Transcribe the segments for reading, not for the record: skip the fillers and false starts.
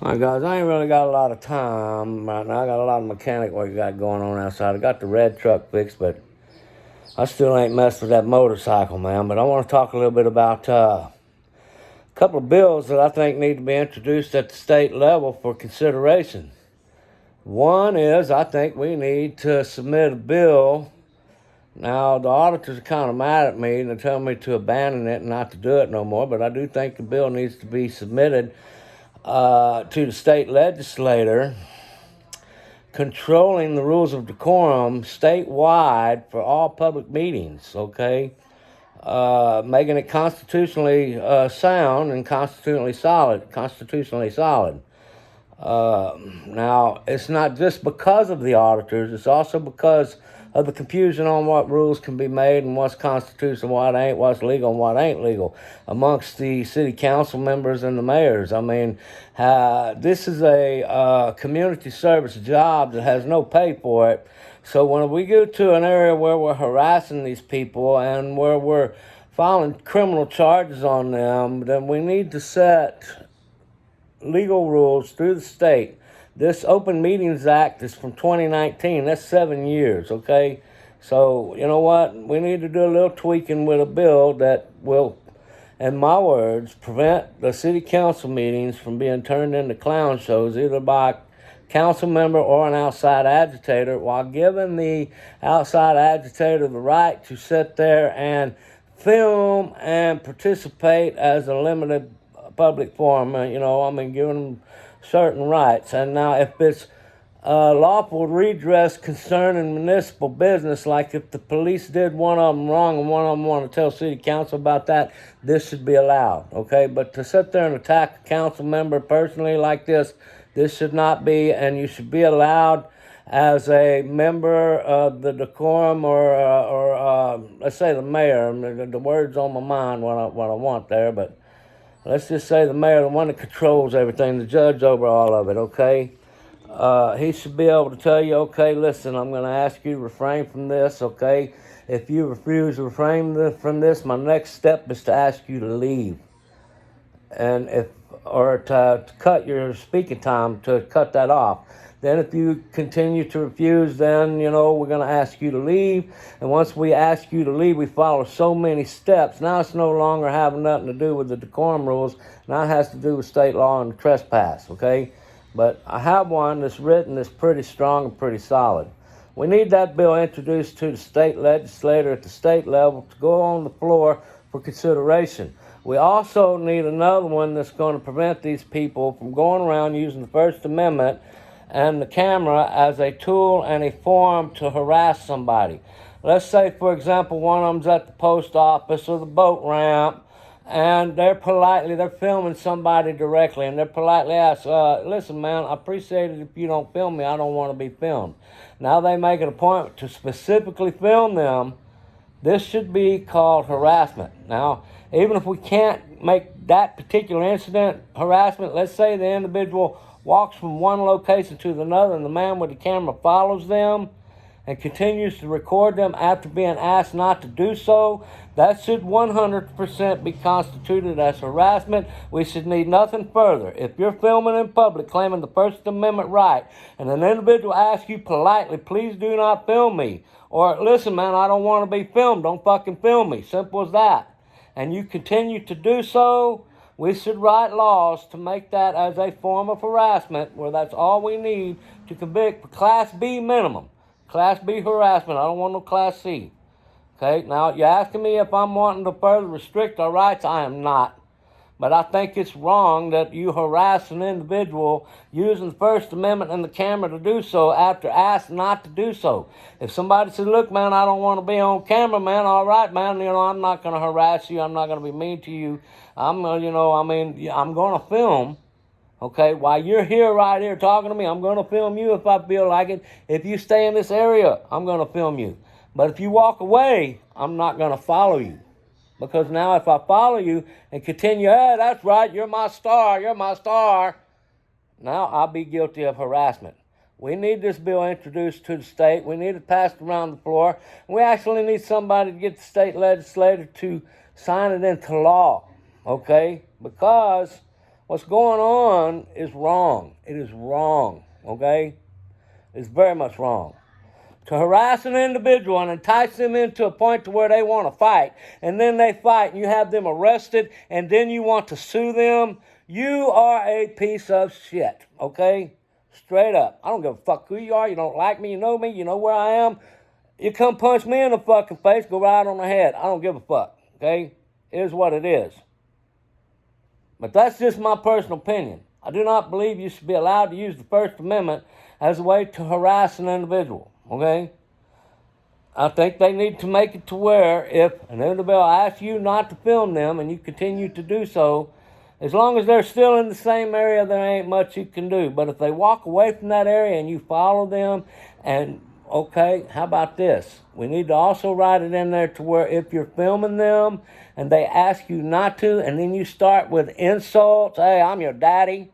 All right, guys, I ain't really got a lot of time right now. I got a lot of mechanic work got going on outside. I got the red truck fixed, but I still ain't messed with that motorcycle, man. But I want to talk a little bit about a couple of bills that I think need to be introduced at the state level for consideration. One is I think we need to submit a bill. Now, the auditors are kind of mad at me and they're telling me to abandon it and not to do it no more, but I do think the bill needs to be submitted to the state legislator, controlling the rules of decorum statewide for all public meetings, okay? Making it constitutionally sound and constitutionally solid. Now, it's not just because of the auditors, it's also because of the confusion on what rules can be made and what's constitutional, what ain't, what's legal and what ain't legal amongst the city council members and the mayors. I mean, this is a community service job that has no pay for it. So when we go to an area where we're harassing these people and where we're filing criminal charges on them, then we need to set legal rules through the state. This Open Meetings Act is from 2019. That's 7 years, okay? So, you know what? We need to do a little tweaking with a bill that will, in my words, prevent the city council meetings from being turned into clown shows, either by a council member or an outside agitator, while giving the outside agitator the right to sit there and film and participate as a limited public forum, giving them certain rights. And now, if it's lawful redress concerning municipal business, like if the police did one of them wrong and one of them want to tell city council about that, this should be allowed, okay? But to sit there and attack a council member personally like this should not be, and you should be allowed as a member of the decorum or let's say the mayor. The words on my mind what I want there, but let's just say the mayor, the one that controls everything, the judge over all of it, okay? He should be able to tell you, okay, listen, I'm going to ask you to refrain from this, okay? If you refuse to refrain from this, my next step is to ask you to leave. And or to cut your speaking time, to cut that off. Then if you continue to refuse, then, we're going to ask you to leave. And once we ask you to leave, we follow so many steps. Now it's no longer having nothing to do with the decorum rules. Now it has to do with state law and trespass, okay? But I have one that's written that's pretty strong and pretty solid. We need that bill introduced to the state legislator at the state level to go on the floor for consideration. We also need another one that's going to prevent these people from going around using the First Amendment and the camera as a tool and a forum to harass somebody. Let's say, for example, one of them's at the post office or the boat ramp, and they're filming somebody directly, and they're politely asked, listen, man, I appreciate it if you don't film me. I don't want to be filmed. Now they make an appointment to specifically film them. This should be called harassment. Now, even if we can't make that particular incident harassment, let's say the individual walks from one location to another and the man with the camera follows them and continues to record them after being asked not to do so, that should 100% be constituted as harassment. We should need nothing further. If you're filming in public claiming the First Amendment right and an individual asks you politely, please do not film me, or listen, man, I don't want to be filmed, don't fucking film me, simple as that, and you continue to do so, we should write laws to make that as a form of harassment, where that's all we need to convict for Class B minimum. Class B harassment. I don't want no Class C. Okay, now you're asking me if I'm wanting to further restrict our rights. I am not. But I think it's wrong that you harass an individual using the First Amendment and the camera to do so after asked not to do so. If somebody says, look, man, I don't want to be on camera, man, all right, man, I'm not going to harass you. I'm not going to be mean to you. I'm going to film, okay, while you're here right here talking to me, I'm going to film you if I feel like it. If you stay in this area, I'm going to film you. But if you walk away, I'm not going to follow you. Because now if I follow you and continue, hey, that's right, you're my star, now I'll be guilty of harassment. We need this bill introduced to the state. We need it passed around the floor. We actually need somebody to get the state legislature to sign it into law, okay? Because What's going on is wrong. It is wrong, okay? It's very much wrong. To harass an individual and entice them into a point to where they want to fight, and then they fight and you have them arrested, and then you want to sue them, you are a piece of shit, okay? Straight up. I don't give a fuck who you are. You don't like me. You know me. You know where I am. You come punch me in the fucking face, go right on the head. I don't give a fuck, okay? It is what it is. But that's just my personal opinion. I do not believe you should be allowed to use the First Amendment as a way to harass an individual, okay? I think they need to make it to where if an individual asks you not to film them and you continue to do so, as long as they're still in the same area, there ain't much you can do. But if they walk away from that area and you follow them, and okay, how about this? We need to also write it in there to where if you're filming them and they ask you not to, and then you start with insults, hey, I'm your daddy.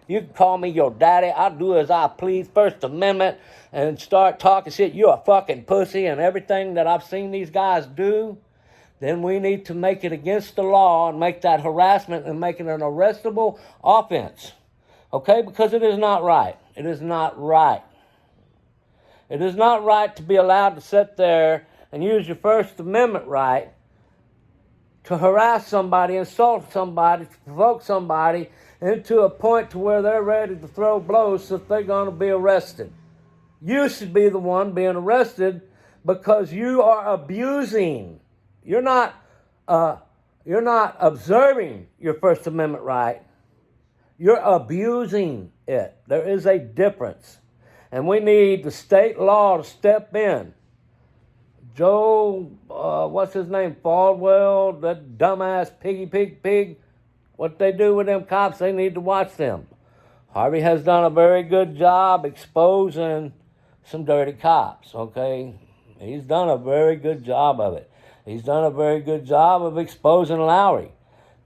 You can call me your daddy. I'll do as I please, First Amendment, and start talking shit. You're a fucking pussy and everything that I've seen these guys do. Then we need to make it against the law and make that harassment and make it an arrestable offense. Okay? Because it is not right. It is not right. It is not right to be allowed to sit there and use your First Amendment right to harass somebody, insult somebody, to provoke somebody into a point to where they're ready to throw blows so that they're going to be arrested. You should be the one being arrested because you are abusing. You're not observing your First Amendment right. You're abusing it. There is a difference. And we need the state law to step in. Joe, what's his name, Faldwell, that dumbass pig. What they do with them cops, they need to watch them. Harvey has done a very good job exposing some dirty cops, okay? He's done a very good job of it. He's done a very good job of exposing Lowry.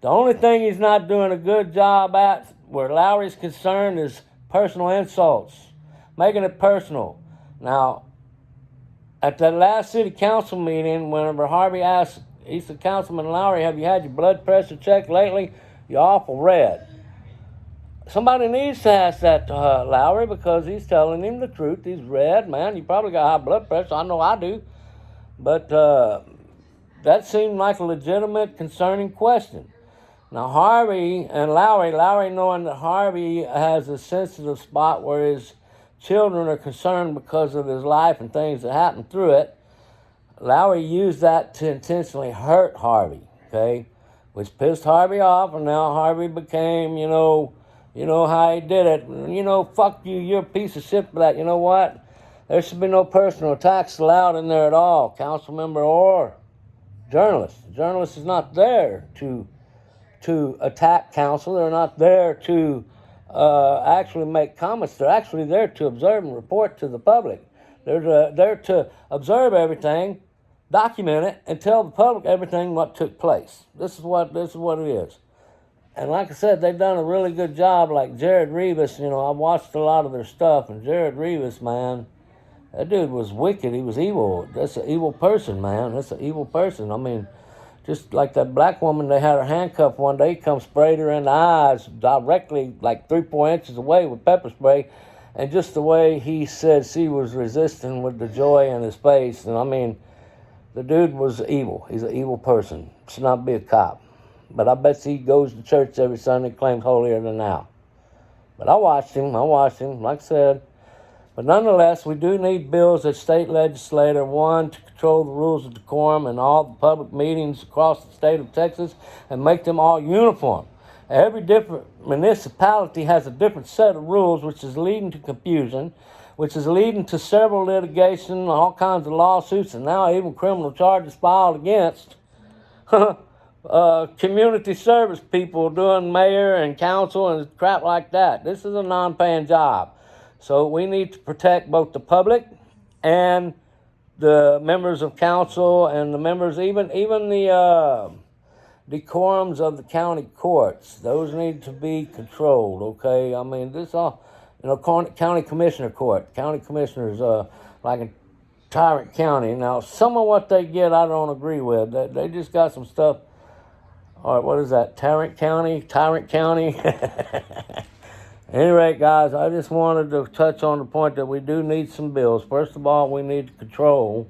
The only thing he's not doing a good job at, where Lowry's concerned, is personal insults. Making it personal. Now, at that last city council meeting, whenever Harvey asked, he said, Councilman Lowry, have you had your blood pressure checked lately? You're awful red. Somebody needs to ask that to Lowry because he's telling him the truth. He's red, man. You probably got high blood pressure. I know I do. But that seemed like a legitimate, concerning question. Now, Harvey and Lowry knowing that Harvey has a sensitive spot where his children are concerned because of his life and things that happened through it, Lowry used that to intentionally hurt Harvey, okay? Which pissed Harvey off, and now Harvey became, you know how he did it. Fuck you, you're a piece of shit for that. You know what? There should be no personal attacks allowed in there at all, council member or journalist. The journalist is not there to attack council. They're not there to actually make comments. They're actually there to observe and report to the public. They're there to observe everything, document it, and tell the public everything what took place. This is what it is. And like I said, they've done a really good job. Like Jared Rivas, I've watched a lot of their stuff, and Jared Rivas, man, that dude was wicked. He was evil. That's an evil person, man. That's an evil person. I mean, just like that black woman, they had her handcuffed one day. He come sprayed her in the eyes directly, like 3-4 inches away with pepper spray. And just the way he said she was resisting with the joy in his face. And I mean, the dude was evil. He's an evil person. Should not be a cop. But I bet he goes to church every Sunday, claims holier than thou. But I watched him, like I said. But nonetheless, we do need bills as state legislator, one, to control the rules of decorum in all the public meetings across the state of Texas and make them all uniform. Every different municipality has a different set of rules, which is leading to confusion, which is leading to several litigation, all kinds of lawsuits, and now even criminal charges filed against community service people doing mayor and council and crap like that. This is a non-paying job. So we need to protect both the public and the members of council and the members, even the decorums of the county courts. Those need to be controlled, okay? I mean, this all, county commissioner court. County commissioners, like in Tarrant County. Now, some of what they get I don't agree with. They just got some stuff or what is that, Tarrant County? At any rate, guys, I just wanted to touch on the point that we do need some bills. First of all, we need to control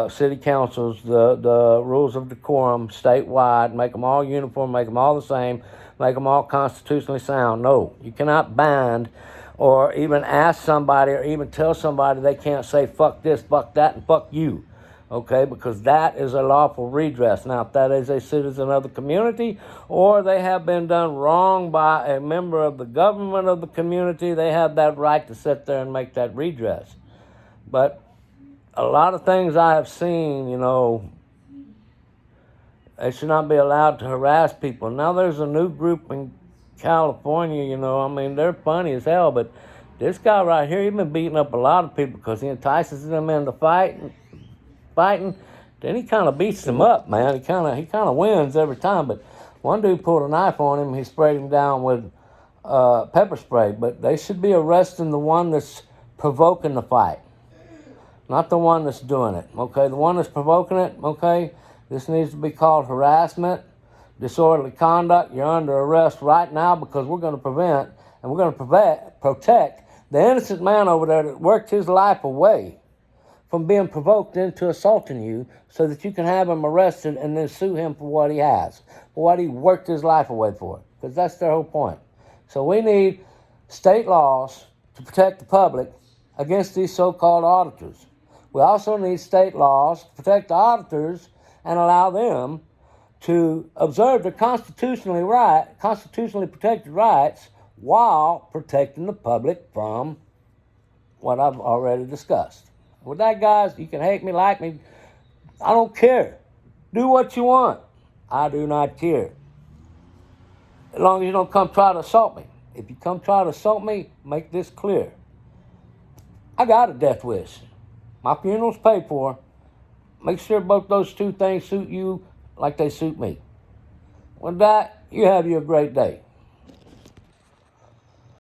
city councils, the rules of decorum statewide, make them all uniform, make them all the same, make them all constitutionally sound. No, you cannot bind or even ask somebody or even tell somebody they can't say fuck this, fuck that, and fuck you. Okay, because that is a lawful redress. Now, if that is a citizen of the community or they have been done wrong by a member of the government of the community, they have that right to sit there and make that redress. But a lot of things I have seen, they should not be allowed to harass people. Now, there's a new group in California, they're funny as hell, but this guy right here, he's been beating up a lot of people because he entices them into fighting, then he kind of beats them up, man. He kind of wins every time. But one dude pulled a knife on him. He sprayed him down with pepper spray. But they should be arresting the one that's provoking the fight, not the one that's doing it. Okay, the one that's provoking it. Okay, this needs to be called harassment, disorderly conduct. You're under arrest right now because we're going to prevent and we're going to protect the innocent man over there that worked his life away from being provoked into assaulting you so that you can have him arrested and then sue him for what he has, for what he worked his life away for, because that's their whole point. So we need state laws to protect the public against these so-called auditors. We also need state laws to protect the auditors and allow them to observe their constitutionally protected rights while protecting the public from what I've already discussed. With that, guys, you can hate me, like me. I don't care. Do what you want. I do not care. As long as you don't come try to assault me. If you come try to assault me, make this clear. I got a death wish. My funeral's paid for. Make sure both those two things suit you like they suit me. With that, you have you a great day.